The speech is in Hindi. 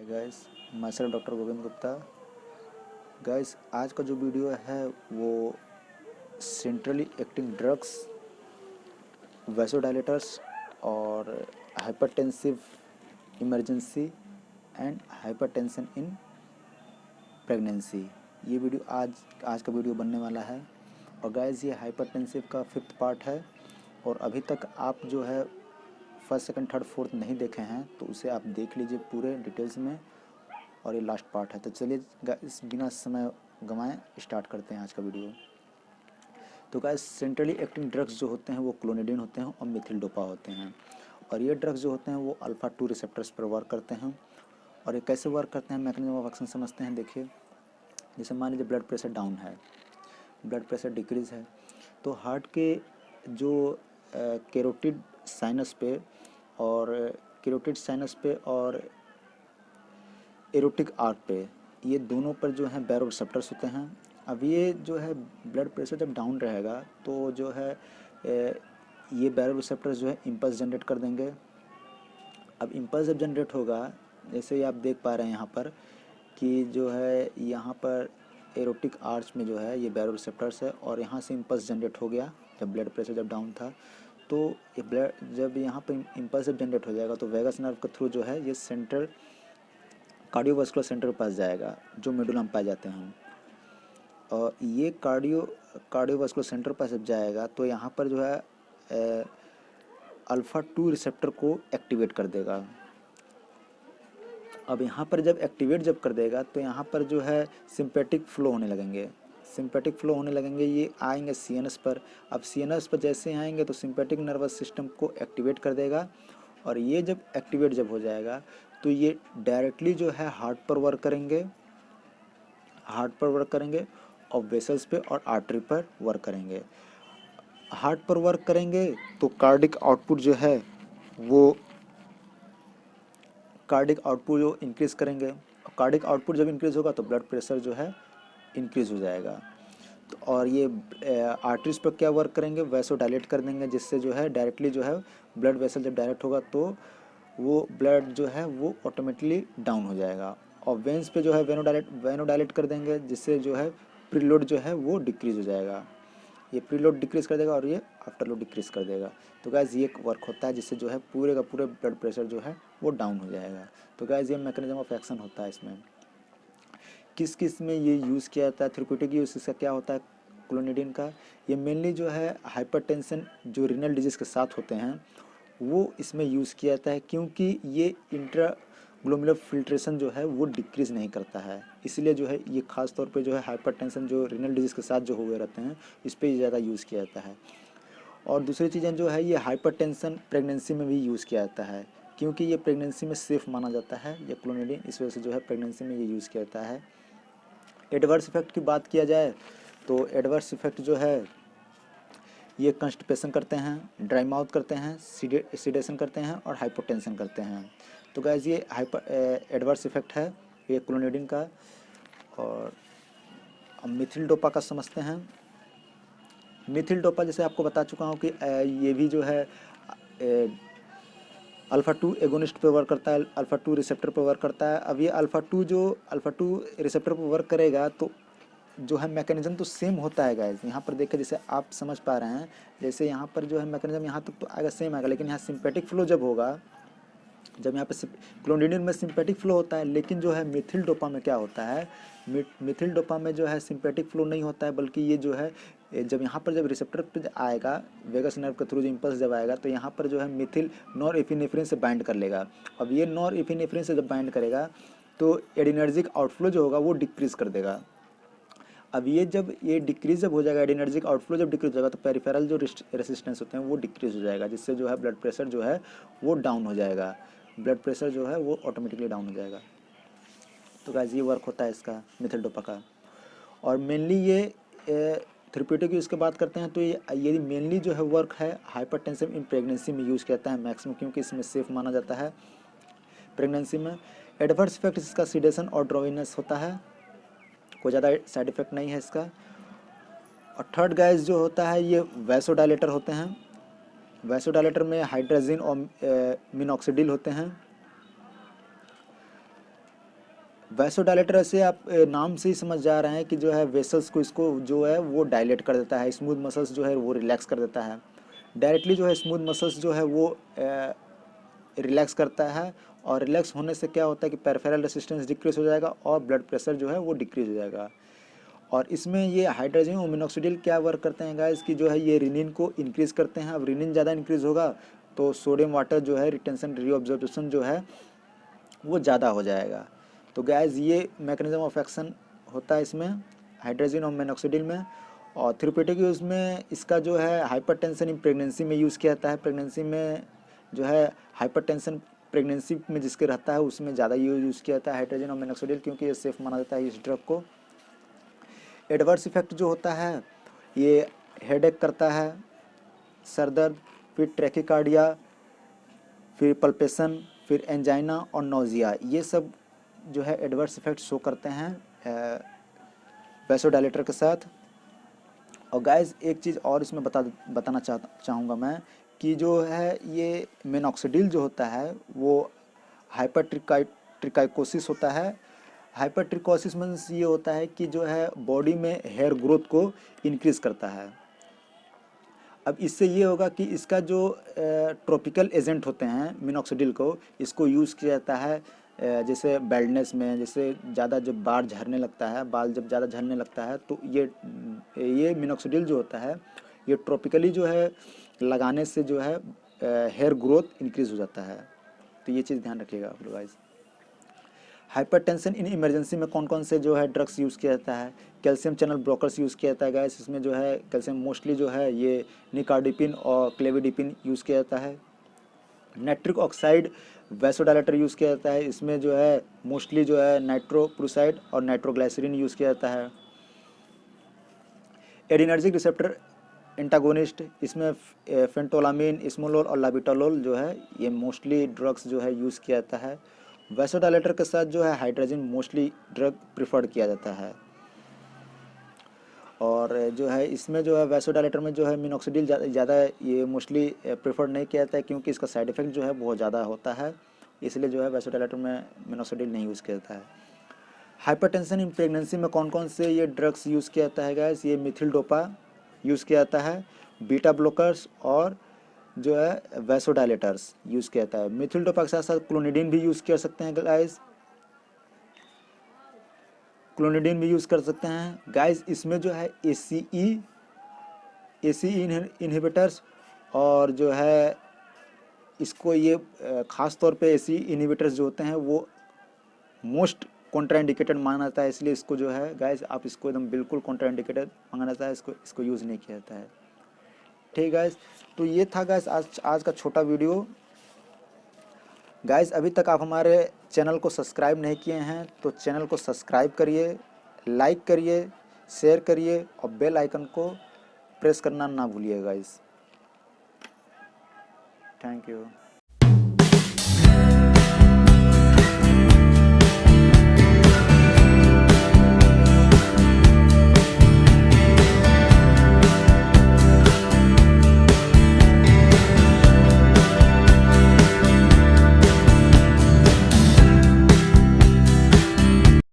गाइस, मैं self doctor Govind Gupta. Guys, आज का जो वीडियो है वो सेंट्रली एक्टिंग ड्रग्स, वैसोडाइलेटर्स और hypertensive emergency and hypertension in pregnancy, ये वीडियो आज का वीडियो बनने वाला है। और गाइस, ये हाइपरटेंसिव का 5th पार्ट है। और अभी तक आप जो है फर्स्ट, सेकंड, थर्ड, फोर्थ नहीं देखे हैं तो उसे आप देख लीजिए पूरे डिटेल्स में। और ये लास्ट पार्ट है। तो चलिए गाइस, बिना समय गंवाएं स्टार्ट करते हैं आज का वीडियो। तो गाइस, सेंट्रली एक्टिंग ड्रग्स जो होते हैं वो क्लोनिडिन होते हैं और मिथिल डोपा होते हैं। और ये ड्रग्स जो होते हैं वो अल्फा 2 रिसेप्टर्स पर वर्क करते हैं। और ये कैसे वर्क करते हैं, मैकेनिज्म ऑफ एक्शन समझते हैं। देखिए, जैसे मान लीजिए ब्लड प्रेशर डाउन है, ब्लड प्रेशर डिक्रीज है, तो हार्ट के जो कैरोटिड साइनस पे और एरोटिक आर्क पे, ये दोनों पर जो है बैरो रिसेप्टर्स होते हैं। अब ये जो है ब्लड प्रेशर जब डाउन रहेगा तो जो है ये बैरो रिसेप्टर्स जो है इम्पल्स जनरेट कर देंगे। अब इम्पल्स जब जनरेट होगा, जैसे ही आप देख पा रहे हैं यहाँ पर कि जो है यहाँ पर एरोटिक आर्च में जो है ये बैरो रिसेप्टर्स है और यहाँ से इम्पल्स जनरेट हो गया जब ब्लड प्रेशर जब डाउन था। तो ये ब्लड जब यहाँ पर इम्पल्स जब जनरेट हो जाएगा तो वेगस नर्व के थ्रू जो है ये सेंट्रल कार्डियोवास्कुलर सेंटर के पास जाएगा जो मेडुला में पाए जाते हैं। और ये कार्डियोवास्कुलर सेंटर पास जब जाएगा तो यहाँ पर जो है अल्फा 2 रिसेप्टर को एक्टिवेट कर देगा। अब यहाँ पर जब एक्टिवेट जब कर देगा तो यहाँ पर जो है सिंपैथिक फ्लो होने लगेंगे। ये आएंगे सीएनएस पर। अब सीएनएस पर जैसे आएंगे तो सिंपैथिक नर्वस सिस्टम को एक्टिवेट कर देगा। और ये जब एक्टिवेट जब हो जाएगा तो ये डायरेक्टली जो है हार्ट पर वर्क करेंगे और वेसल्स पे और आर्टरी पर वर्क करेंगे। हार्ट पर वर्क करेंगे तो कार्डिक आउटपुट जो है वो कार्डिक आउटपुट जो इंक्रीज करेंगे। कार्डिक आउटपुट जब इंक्रीज होगा तो ब्लड प्रेशर जो है इंक्रीज हो जाएगा। तो और ये आर्टरीज पर क्या वर्क करेंगे, वैसो डायलेट कर देंगे, जिससे जो है डायरेक्टली जो है ब्लड वेसल जब डायरेक्ट होगा तो वो ब्लड जो है वो ऑटोमेटिकली डाउन हो जाएगा। और वेंस पे जो है वेनो डायलेट कर देंगे, जिससे जो है प्रीलोड जो है वो डिक्रीज हो जाएगा। ये प्रीलोड डिक्रीज कर देगा और ये आफ्टर लोड डिक्रीज कर देगा। तो गैस, ये वर्क होता है जिससे जो है पूरे का पूरे ब्लड प्रेशर जो है वो डाउन हो जाएगा। तो गैस, ये मैकेनिज्म ऑफ एक्शन होता है। इसमें किस में ये यूज़ किया जाता है, थेरेप्यूटिक यूज इसका क्या होता है क्लोनिडिन का। ये मेनली जो है हाइपरटेंशन जो रीनल डिजीज़ के साथ होते हैं वो इसमें यूज़ किया जाता है, क्योंकि ये इंट्राग्लोमुलर फिल्ट्रेशन जो है वो डिक्रीज़ नहीं करता है। इसलिए जो है ये खास तौर पे जो है हाइपरटेंशन जो रीनल डिजीज़ के साथ जो हुए रहते हैं इस पर ज़्यादा यूज़ किया जाता है। और दूसरी चीज़ें जो है ये हाइपरटेंशन प्रेगनेंसी में भी यूज़ किया जाता है, क्योंकि ये प्रेगनेंसी में सेफ़ माना जाता है ये क्लोनिडिन, इस वजह से जो है प्रेगनेंसी में ये यूज़ किया जाता है। एडवर्स इफेक्ट की बात किया जाए तो एडवर्स इफेक्ट जो है ये कंस्टिपेशन करते हैं, ड्राई माउथ करते हैं, सीडेशन करते हैं और हाइपोटेंशन करते हैं। तो गाइस, ये एडवर्स इफेक्ट है ये क्लोनिडिन का। और अब मिथिल डोपा का समझते हैं। मिथिल डोपा जैसे आपको बता चुका हूँ कि ये भी जो है अल्फ़ा 2 एगोनिस्ट पे वर्क करता है, अल्फ़ा 2 रिसेप्टर पे वर्क करता है। अब ये अल्फ़ा 2 रिसेप्टर पे वर्क करेगा तो जो है मैकेनिज्म तो सेम होता है गाइस। यहाँ पर देखिए, जैसे आप समझ पा रहे हैं, जैसे यहाँ पर जो है मैकेनिज्म यहाँ तक तो आएगा, सेम आएगा, लेकिन यहाँ सिंपैथिक फ्लो जब होगा, जब यहाँ पे क्लोनिडिन में सिंपैथिक फ्लो होता है, लेकिन जो है मिथिल डोपा में क्या होता है, मिथिल डोपा में जो है सिंपैथिक फ्लो नहीं होता है, बल्कि ये जो है जब यहाँ पर जब रिसेप्टर पर आएगा वेगस नर्व के थ्रू जो इम्पल्स जब आएगा तो यहाँ पर जो है मिथिल नॉर एपिनेफ्रिन से बाइंड कर लेगा। अब ये नॉर एपिनेफ्रिन से जब बाइंड करेगा तो एडिनर्जिक आउटफ्लो जो होगा वो डिक्रीज कर देगा। अब ये डिक्रीज जब हो जाएगा, एडिनर्जिक आउटफ्लो जब डिक्रीज होगा तो पेरिफेरल जो रेसिस्टेंस होते हैं वो डिक्रीज हो जाएगा, जिससे जो है ब्लड प्रेशर जो है वो डाउन हो जाएगा। ब्लड प्रेशर जो है वो ऑटोमेटिकली डाउन हो जाएगा। तो गाइस, ये वर्क होता है इसका मिथिल डोपा का। और मेनली ये थेरेप्यूटिक यूज़ की बात करते हैं तो ये मेनली जो है वर्क है हाइपरटेंशन इन प्रेगनेंसी में यूज़ किया जाता है मैक्सिमम, क्योंकि इसमें सेफ माना जाता है प्रेगनेंसी में। एडवर्स इफेक्ट इसका सीडेशन और ड्रोविनेस होता है, कोई ज़्यादा साइड इफेक्ट नहीं है इसका। और थर्ड गाइस जो होता है ये वैसोडाइलेटर होते हैं। वैसोडाइलेटर में हाइड्रोजन और मिनॉक्सिडिल होते हैं। वैसोडायलेटर ऐसे आप नाम से ही समझ जा रहे हैं कि जो है वेसल्स को इसको जो है वो डायलेट कर देता है, स्मूथ मसल्स जो है वो रिलैक्स कर देता है। डायरेक्टली जो है स्मूथ मसल्स जो है वो रिलैक्स करता है, और रिलैक्स होने से क्या होता है कि पेरिफेरल रेसिस्टेंस डिक्रीज हो जाएगा और ब्लड प्रेशर जो है वो डिक्रीज हो जाएगा। और इसमें ये हाइड्रोजन और मिनॉक्सिडिल क्या वर्क करते हैं गाइस कि जो है ये रिनिन को इंक्रीज़ करते हैं। अब रिनिन ज़्यादा इंक्रीज़ होगा तो सोडियम वाटर जो है रिटेंशन रीअब्जॉर्प्शन जो है वो ज़्यादा हो जाएगा। तो गैस ये मैकेनिज्म ऑफ एक्शन होता है इसमें हाइड्रोजन और मोनोक्सिडिल में। और थेरेप्यूटिक यूज़ में इसका जो है हाइपरटेंशन इन प्रेगनेंसी में यूज़ किया जाता है। प्रेगनेंसी में जो है हाइपरटेंशन प्रेगनेंसी में जिसके रहता है उसमें ज़्यादा यूज़ किया जाता है हाइड्रोजन और मोनोक्सिडिल, क्योंकि ये सेफ़ माना जाता है इस ड्रग को। एडवर्स इफेक्ट जो होता है ये हेडेक करता है, सर दर्द, फिर ट्रैकिकार्डिया, फिर पल्पेशन, फिर एंजाइना और नोजिया, ये सब जो है एडवर्स इफेक्ट शो करते हैं वैसोडायलेटर के साथ। और गाइस एक चीज़ और इसमें बताना चाहूँगा मैं कि जो है ये मिनॉक्सिडिल जो होता है वो हाइपरट्रिकाइकोसिस होता है। हाइपरट्रिकोसिस मीन्स ये होता है कि जो है बॉडी में हेयर ग्रोथ को इंक्रीज़ करता है। अब इससे ये होगा कि इसका जो ट्रॉपिकल एजेंट होते हैं मिनॉक्सिडिल को, इसको यूज़ किया जाता है जैसे बेल्डनेस में, जैसे ज़्यादा जब बाल झड़ने लगता है, बाल जब ज़्यादा झड़ने लगता है तो ये मिनॉक्सिडिल जो होता है ये ट्रॉपिकली जो है लगाने से जो है हेयर ग्रोथ इंक्रीज़ हो जाता है। तो ये चीज़ ध्यान रखिएगा आप लोग गाइस। हाइपरटेंशन इन इमरजेंसी में कौन कौन से जो है ड्रग्स यूज़ किया जाता है? कैल्शियम चैनल ब्लॉकर्स यूज़ किया जाता है गाइस। इसमें जो है कैल्शियम मोस्टली जो है ये निकार्डिपिन और क्लेविडिपिन यूज़ किया जाता है। नाइट्रिक ऑक्साइड वैसोडायलेटर यूज़ किया जाता है। इसमें जो है मोस्टली जो है नाइट्रोप्रोसाइड और नाइट्रोग्लाइसरीन यूज़ किया जाता है। एडिनर्जिक रिसेप्टर एंटागोनिस्ट, इसमें फेंटोलामिन, इस्मोलोल और लाबिटालोल जो है ये मोस्टली ड्रग्स जो है यूज़ किया जाता है। वैसोडायलेटर के साथ जो है हाइड्रोजन मोस्टली ड्रग प्रिफर्ड किया जाता है। और जो है इसमें जो है वैसोडायलेटर में जो है मिनॉक्सिडिल ज़्यादा ये मोस्टली प्रेफर्ड नहीं किया जाता है, क्योंकि इसका साइड इफ़ेक्ट जो है बहुत ज़्यादा होता है, इसलिए जो है वैसोडायलेटर में मिनॉक्सिडिल नहीं यूज़ किया जाता है। हाइपरटेंशन इन प्रेगनेंसी में कौन कौन से ये ड्रग्स यूज़ किया जाता है गाइस? ये मिथिल डोपा यूज़ किया जाता है, बीटा ब्लॉकर्स और जो है वैसोडायलेटर्स यूज़ किया जाता है। मिथिल डोपा के साथ साथ क्लोनिडिन भी यूज़ कर सकते हैं गाइस, क्लोनिडिन भी यूज़ कर सकते हैं गाइस। इसमें जो है एसीई इनहिबिटर्स और जो है इसको ये ख़ास तौर पे एसी इनहिबिटर्स जो होते हैं वो मोस्ट कॉन्ट्राइंडिकेटेड माना जाता है, इसलिए इसको जो है गाइस आप इसको एकदम बिल्कुल कॉन्ट्राइंडिकेटेड माना जाता है, इसको यूज़ नहीं किया जाता है। ठीक गाइस, तो ये था गाइस आज का छोटा वीडियो। गाइस अभी तक आप हमारे चैनल को सब्सक्राइब नहीं किए हैं तो चैनल को सब्सक्राइब करिए, लाइक करिए, शेयर करिए और बेल आइकन को प्रेस करना ना भूलिए गाइस। Thank you.